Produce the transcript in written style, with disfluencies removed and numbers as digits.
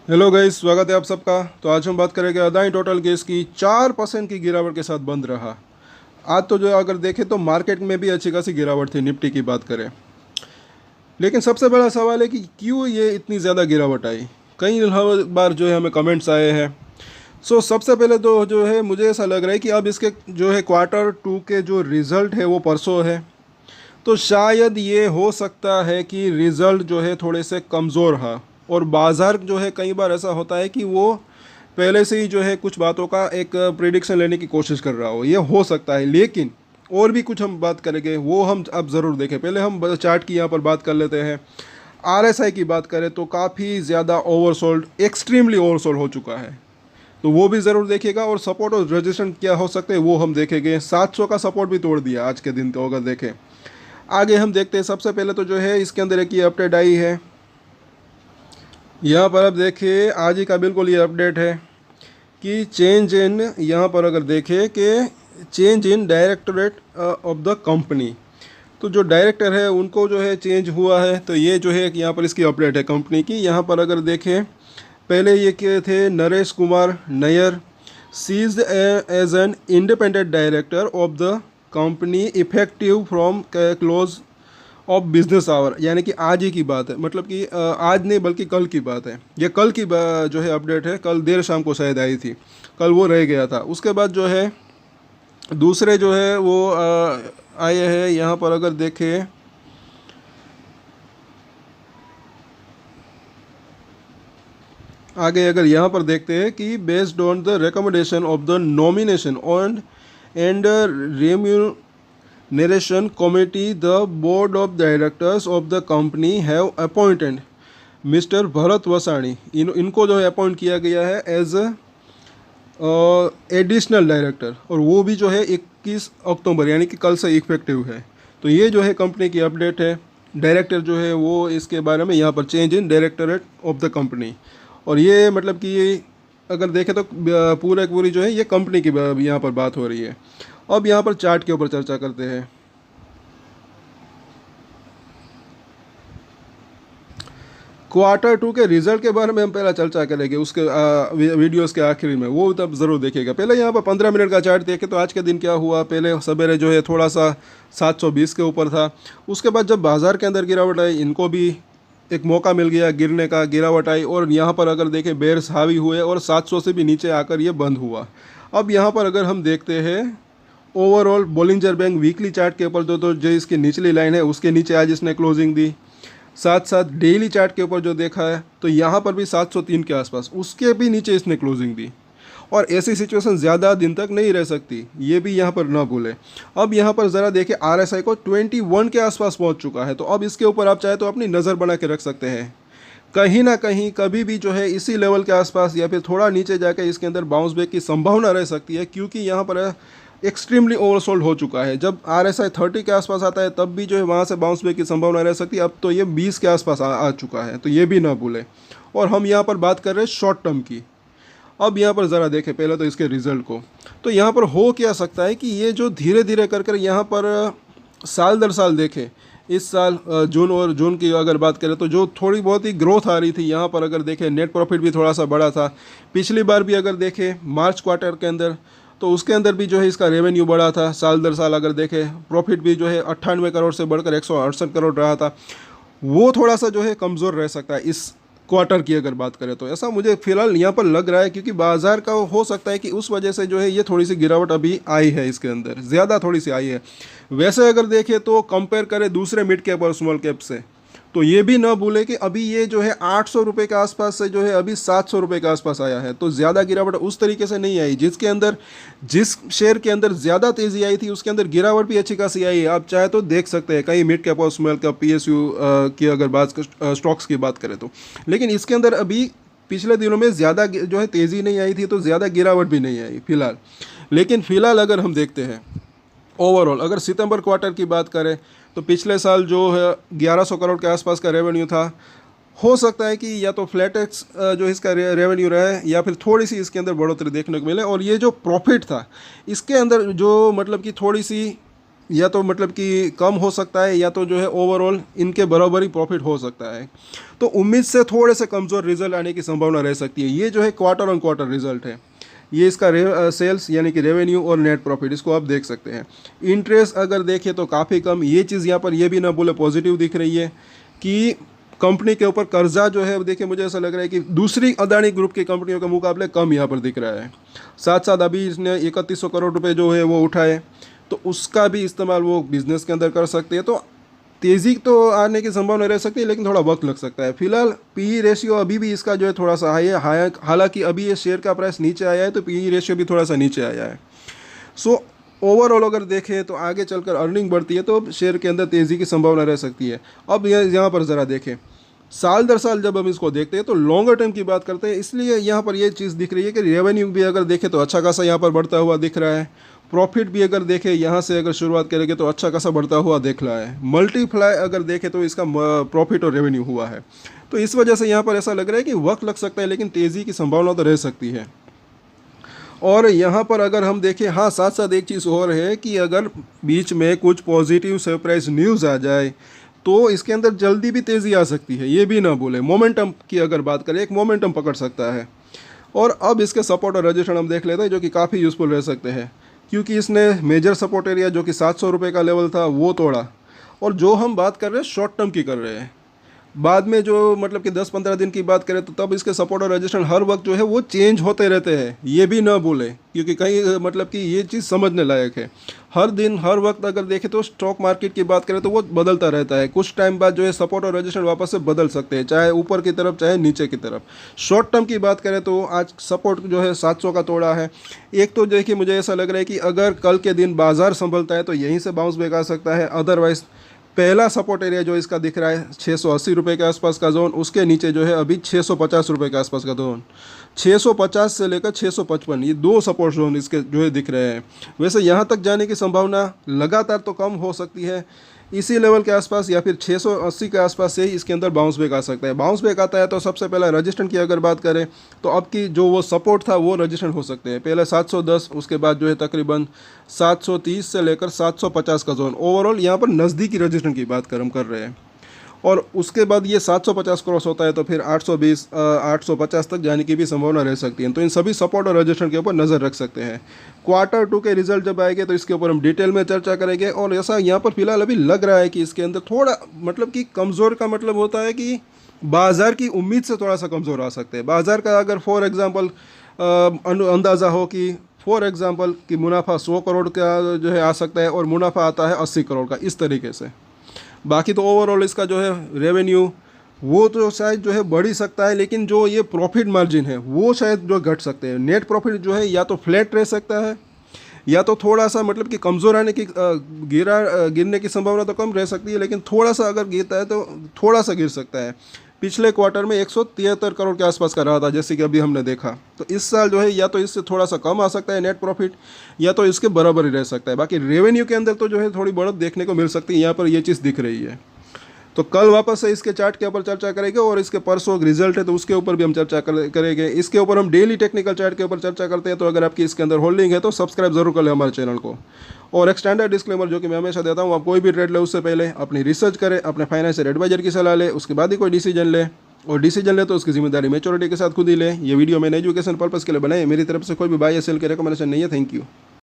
Hello guys, स्वागत है आप सबका। तो आज हम बात करेंगे अदानी टोटल गैस की 4% की गिरावट के साथ बंद रहा। आज तो जो अगर देखें तो मार्केट में भी अच्छी खासी गिरावट थी, निफ्टी की बात करें। लेकिन सबसे बड़ा सवाल है कि क्यों ये इतनी ज़्यादा गिरावट आई। कई बार जो है हमें कमेंट्स आए हैं। सबसे पहले तो जो है मुझे ऐसा लग रहा है कि अब इसके जो है Q2 के जो रिज़ल्ट है वो परसों है। तो शायद ये हो सकता है कि रिज़ल्ट जो है थोड़े से कमज़ोर रहा। और बाज़ार जो है कई बार ऐसा होता है कि वो पहले से ही जो है कुछ बातों का एक प्रिडिक्शन लेने की कोशिश कर रहा हो, ये हो सकता है। लेकिन और भी कुछ हम बात करेंगे, वो हम अब ज़रूर देखें। पहले हम चार्ट की यहाँ पर बात कर लेते हैं। RSI की बात करें तो काफ़ी ज़्यादा ओवरसोल्ड, एक्सट्रीमली ओवरसोल्ड हो चुका है, तो वो भी ज़रूर देखेगा। और सपोर्ट और रेजिस्टेंस क्या हो सकते हैं वो हम देखेंगे। 700 का सपोर्ट भी तोड़ दिया आज के दिन, तो अगर देखें आगे हम देखते हैं। सबसे पहले तो जो है इसके अंदर एक ये अपडेट आई है, यहाँ पर अब देखिए आज ही का बिल्कुल ये अपडेट है कि चेंज इन, यहाँ पर अगर देखें कि change in directorate of the company, तो जो डायरेक्टर है उनको जो है चेंज हुआ है। तो ये जो है यहाँ पर इसकी अपडेट है कंपनी की। यहाँ पर अगर देखें पहले ये क्या थे, Naresh Kumar Nayyar ceased as an independent director of the company effective from close of business hour, यानी कि आज ही की बात है। मतलब कि आज नहीं बल्कि कल की बात है। ये कल की जो है अपडेट है, कल देर शाम को शायद आई थी, कल वो रह गया था। उसके बाद जो है दूसरे जो है वो आए हैं। यहाँ पर अगर देखें आगे, अगर यहाँ पर देखते हैं कि based on the recommendation of the nomination on and remuneration committee, the board of directors of the company have appointed mister Bharat Vasani, इनको जो है अपॉइंट किया गया है एज एडिशनल डायरेक्टर, और वो भी जो है 21 अक्टूबर यानी कि कल से इफेक्टिव है। तो ये जो है कंपनी की अपडेट है। डायरेक्टर जो है वो इसके बारे में यहाँ पर change in directorate of the company, और ये मतलब कि ये अगर देखें तो पूरी जो है ये कंपनी की यहाँ पर बात हो रही है। अब यहाँ पर चार्ट के ऊपर चर्चा करते हैं। Q2 के रिजल्ट के बारे में हम पहला चर्चा करेंगे, उसके वीडियोस के आखिरी में, वो तब ज़रूर देखिएगा। पहले यहाँ पर 15 मिनट का चार्ट देखें तो आज के दिन क्या हुआ। पहले सवेरे जो है थोड़ा सा 720 के ऊपर था। उसके बाद जब बाज़ार के अंदर गिरावट आई, इनको भी एक मौका मिल गया गिरने का, गिरावट आई और यहाँ पर अगर देखें बेयर्स हावी हुए और 700 से भी नीचे आकर ये बंद हुआ। अब यहाँ पर अगर हम देखते हैं overall Bollinger bank weekly chart के ऊपर तो जो इसकी निचली लाइन है उसके नीचे आज इसने क्लोजिंग दी। साथ साथ डेली चार्ट के ऊपर जो देखा है तो यहाँ पर भी 703 के आसपास, उसके भी नीचे इसने क्लोजिंग दी। और ऐसी सिचुएशन ज़्यादा दिन तक नहीं रह सकती, ये भी यहाँ पर ना भूलें। अब यहाँ पर ज़रा देखिए RSI को 21 के आसपास पहुँच चुका है। तो अब इसके ऊपर आप चाहे तो अपनी नज़र बना के रख सकते हैं। कहीं ना कहीं कभी भी जो है इसी लेवल के आसपास या फिर थोड़ा नीचे जाकर इसके अंदर बाउंस बैक की संभावना रह सकती है, क्योंकि यहाँ पर एक्सट्रीमली ओवरसोल्ड हो चुका है। जब RSI 30 के आसपास आता है तब भी जो है वहाँ से बाउंस बैक की संभावना रह सकती है। अब तो ये 20 के आसपास आ चुका है, तो ये भी ना भूलें। और हम यहाँ पर बात कर रहे हैं शॉर्ट टर्म की। अब यहाँ पर ज़रा देखें पहले तो इसके रिज़ल्ट को। तो यहाँ पर हो क्या सकता है कि ये जो धीरे धीरे कर यहाँ पर साल दर साल देखें, इस साल जून की अगर बात करें तो जो थोड़ी बहुत ही ग्रोथ आ रही थी, यहाँ पर अगर देखें नेट प्रॉफिट भी थोड़ा सा बड़ा था। पिछली बार भी अगर देखें मार्च क्वार्टर के अंदर तो उसके अंदर भी जो है इसका रेवेन्यू बढ़ा था। साल दर साल अगर देखें प्रॉफिट भी जो है 98 करोड़ से बढ़कर 168 करोड़ रहा था। वो थोड़ा सा जो है कमज़ोर रह सकता है इस क्वार्टर की अगर बात करें तो, ऐसा मुझे फ़िलहाल यहाँ पर लग रहा है। क्योंकि बाज़ार का हो सकता है कि उस वजह से जो है ये थोड़ी सी गिरावट अभी आई है, इसके अंदर ज़्यादा थोड़ी सी आई है। वैसे अगर देखें तो कंपेयर करें दूसरे मिड कैप और स्मॉल कैप से, तो ये भी ना भूलें कि अभी ये जो है 800 रुपये के आसपास से जो है अभी 700 रुपये के आसपास आया है। तो ज़्यादा गिरावट उस तरीके से नहीं आई। जिस शेयर के अंदर ज़्यादा तेज़ी आई थी उसके अंदर गिरावट भी अच्छी खासी आई है। आप चाहे तो देख सकते हैं कई मिड कैप और स्मॉल कैप PSU की अगर बात स्टॉक्स की बात करें तो। लेकिन इसके अंदर अभी पिछले दिनों में ज़्यादा जो है तेज़ी नहीं आई थी, तो ज़्यादा गिरावट भी नहीं आई फ़िलहाल। लेकिन फ़िलहाल अगर हम देखते हैं ओवरऑल, अगर सितंबर क्वार्टर की बात करें तो पिछले साल जो है 1100 करोड़ के आसपास का रेवेन्यू था। हो सकता है कि या तो फ्लैट एक्स जो इसका रेवेन्यू रहे या फिर थोड़ी सी इसके अंदर बढ़ोतरी देखने को मिले। और ये जो प्रॉफिट था इसके अंदर जो मतलब कि थोड़ी सी या तो मतलब कि कम हो सकता है, या तो जो है ओवरऑल इनके बराबर ही प्रॉफिट हो सकता है। तो उम्मीद से थोड़े से कमज़ोर रिजल्ट आने की संभावना रह सकती है। ये जो है क्वार्टर ऑन क्वार्टर रिजल्ट है, ये इसका सेल्स यानी कि रेवेन्यू और नेट प्रॉफिट, इसको आप देख सकते हैं। इंटरेस्ट अगर देखें तो काफ़ी कम, ये चीज़ यहाँ पर ये भी ना बोले पॉजिटिव दिख रही है कि कंपनी के ऊपर कर्जा जो है, देखिए मुझे ऐसा लग रहा है कि दूसरी अदानी ग्रुप की कंपनियों के मुकाबले कम यहाँ पर दिख रहा है। साथ साथ अभी इसने 3100 करोड़ रुपए जो है वो उठाए, तो उसका भी इस्तेमाल वो बिज़नेस के अंदर कर सकते हैं। तो तेज़ी तो आने की संभावना रह सकती है, लेकिन थोड़ा वक्त लग सकता है। फिलहाल पी रेशियो अभी भी इसका जो है थोड़ा सा हाई है, हालांकि अभी ये शेयर का प्राइस नीचे आया है तो पी रेशियो भी थोड़ा सा नीचे आया है। सो ओवरऑल अगर देखें तो आगे चलकर अर्निंग बढ़ती है तो शेयर के अंदर तेज़ी की संभावना रह सकती है। अब यहाँ पर ज़रा देखें, साल दर साल जब हम इसको देखते हैं तो लॉन्गर टर्म की बात करते हैं, इसलिए यहाँ पर ये चीज़ दिख रही है कि रेवेन्यू भी अगर देखें तो अच्छा खासा यहाँ पर बढ़ता हुआ दिख रहा है। प्रॉफिट भी अगर देखें यहाँ से अगर शुरुआत करेंगे तो अच्छा खासा बढ़ता हुआ दिख रहा है। मल्टीप्लाई अगर देखें तो इसका प्रॉफिट और रेवेन्यू हुआ है। तो इस वजह से यहाँ पर ऐसा लग रहा है कि वक्त लग सकता है, लेकिन तेज़ी की संभावना तो रह सकती है। और यहाँ पर अगर हम देखें, हाँ साथ साथ एक चीज़ और है कि अगर बीच में कुछ पॉजिटिव सरप्राइज न्यूज़ आ जाए तो इसके अंदर जल्दी भी तेज़ी आ सकती है। ये भी ना बोले, मोमेंटम की अगर बात करें, एक मोमेंटम पकड़ सकता है। और अब इसके सपोर्ट और रजिस्ट्रेशन हम देख लेते हैं, जो कि काफ़ी यूज़फुल रह सकते हैं, क्योंकि इसने मेजर सपोर्ट एरिया जो कि 700 रुपये का लेवल था वो तोड़ा। और जो हम बात कर रहे हैं शॉर्ट टर्म की कर रहे हैं, बाद में जो मतलब कि 10-15 दिन की बात करें तो तब इसके सपोर्ट और रजिस्ट्रेशन हर वक्त जो है वो चेंज होते रहते हैं। ये भी ना भूलें, क्योंकि कहीं मतलब कि ये चीज़ समझने लायक है। हर दिन हर वक्त अगर देखें तो स्टॉक मार्केट की बात करें तो वो बदलता रहता है। कुछ टाइम बाद जो है सपोर्ट और रजिस्ट्रेशन वापस से बदल सकते हैं, चाहे ऊपर की तरफ चाहे नीचे की तरफ। शॉर्ट टर्म की बात करें तो आज सपोर्ट जो है 700 का तोड़ा है। एक तो देखिए मुझे ऐसा लग रहा है कि अगर कल के दिन बाजार संभलता है तो यहीं से बाउंस बैक आ सकता है। अदरवाइज पहला सपोर्ट एरिया जो इसका दिख रहा है 680 रुपये के आसपास का जोन, उसके नीचे जो है अभी 650 रुपये के आसपास का जोन, 650 से लेकर 655, ये दो सपोर्ट जोन इसके जो है दिख रहे हैं। वैसे यहाँ तक जाने की संभावना लगातार तो कम हो सकती है, इसी लेवल के आसपास या फिर 680 के आसपास से ही इसके अंदर बाउंस बैक आ सकता है। बाउंस बैक आता है तो सबसे पहला रजिस्ट्रेशन की अगर बात करें तो अब की जो वो सपोर्ट था वो रजिस्ट्रेशन हो सकते हैं। पहले 710, उसके बाद जो है तकरीबन 730 से लेकर 750 का जोन, ओवरऑल यहाँ पर नज़दीकी रजिस्ट्रेशन की बात हम कर रहे हैं। और उसके बाद ये 750 क्रॉस होता है तो फिर 820 850 तक जाने की भी संभावना रह सकती है। तो इन सभी सपोर्ट और रजिस्ट्रेशन के ऊपर नज़र रख सकते हैं। क्वार्टर 2 के रिजल्ट जब आएंगे तो इसके ऊपर हम डिटेल में चर्चा करेंगे। और ऐसा यहाँ पर फिलहाल अभी लग रहा है कि इसके अंदर थोड़ा मतलब कि कमज़ोर का मतलब होता है कि बाज़ार की उम्मीद से थोड़ा सा कमज़ोर आ सकते हैं। बाज़ार का अगर फॉर एग्ज़ाम्पल अंदाज़ा हो कि फॉर एग्ज़ाम्पल कि मुनाफा 100 करोड़ का जो है आ सकता है और मुनाफा आता है 80 करोड़ का, इस तरीके से। बाकी तो ओवरऑल इसका जो है रेवेन्यू वो तो शायद जो है बढ़ ही सकता है, लेकिन जो ये प्रॉफिट मार्जिन है वो शायद जो घट सकते हैं। नेट प्रॉफिट जो है या तो फ्लैट रह सकता है या तो थोड़ा सा मतलब कि कमज़ोर आने की गिरने की संभावना तो कम रह सकती है, लेकिन थोड़ा सा अगर गिरता है तो थोड़ा सा गिर सकता है। पिछले क्वार्टर में 173 करोड़ के आसपास का रहा था जैसे कि अभी हमने देखा। तो इस साल जो है या तो इससे थोड़ा सा कम आ सकता है नेट प्रॉफिट, या तो इसके बराबर ही रह सकता है। बाकी रेवेन्यू के अंदर तो जो है थोड़ी बढ़त देखने को मिल सकती है, यहाँ पर ये चीज़ दिख रही है। तो कल वापस से इसके चार्ट के ऊपर चर्चा करेंगे और इसके परसों रिजल्ट है तो उसके ऊपर भी हम चर्चा करेंगे। इसके ऊपर हम डेली टेक्निकल चार्ट के ऊपर चर्चा करते हैं। तो अगर आपकी इसके अंदर होल्डिंग है तो सब्सक्राइब जरूर कर लें हमारे चैनल को। और एक स्टैंडर्ड डिस्क्लेमर जो कि मैं हमेशा देता हूँ, आप कोई भी ट्रेड ले उससे पहले अपनी रिसर्च करें, अपने फाइनेंशियल एडवाइजर की सलाह लें, उसके बाद ही कोई डिसीजन ले। और डिसीजन ले तो उसकी जिम्मेदारी मैच्योरिटी के साथ खुद ही ले। ये वीडियो मैंने एजुकेशन पर्पस के लिए बनाई है, मेरी तरफ से कोई भी बाय या सेल की रिकमेंडेशन नहीं है। Thank you.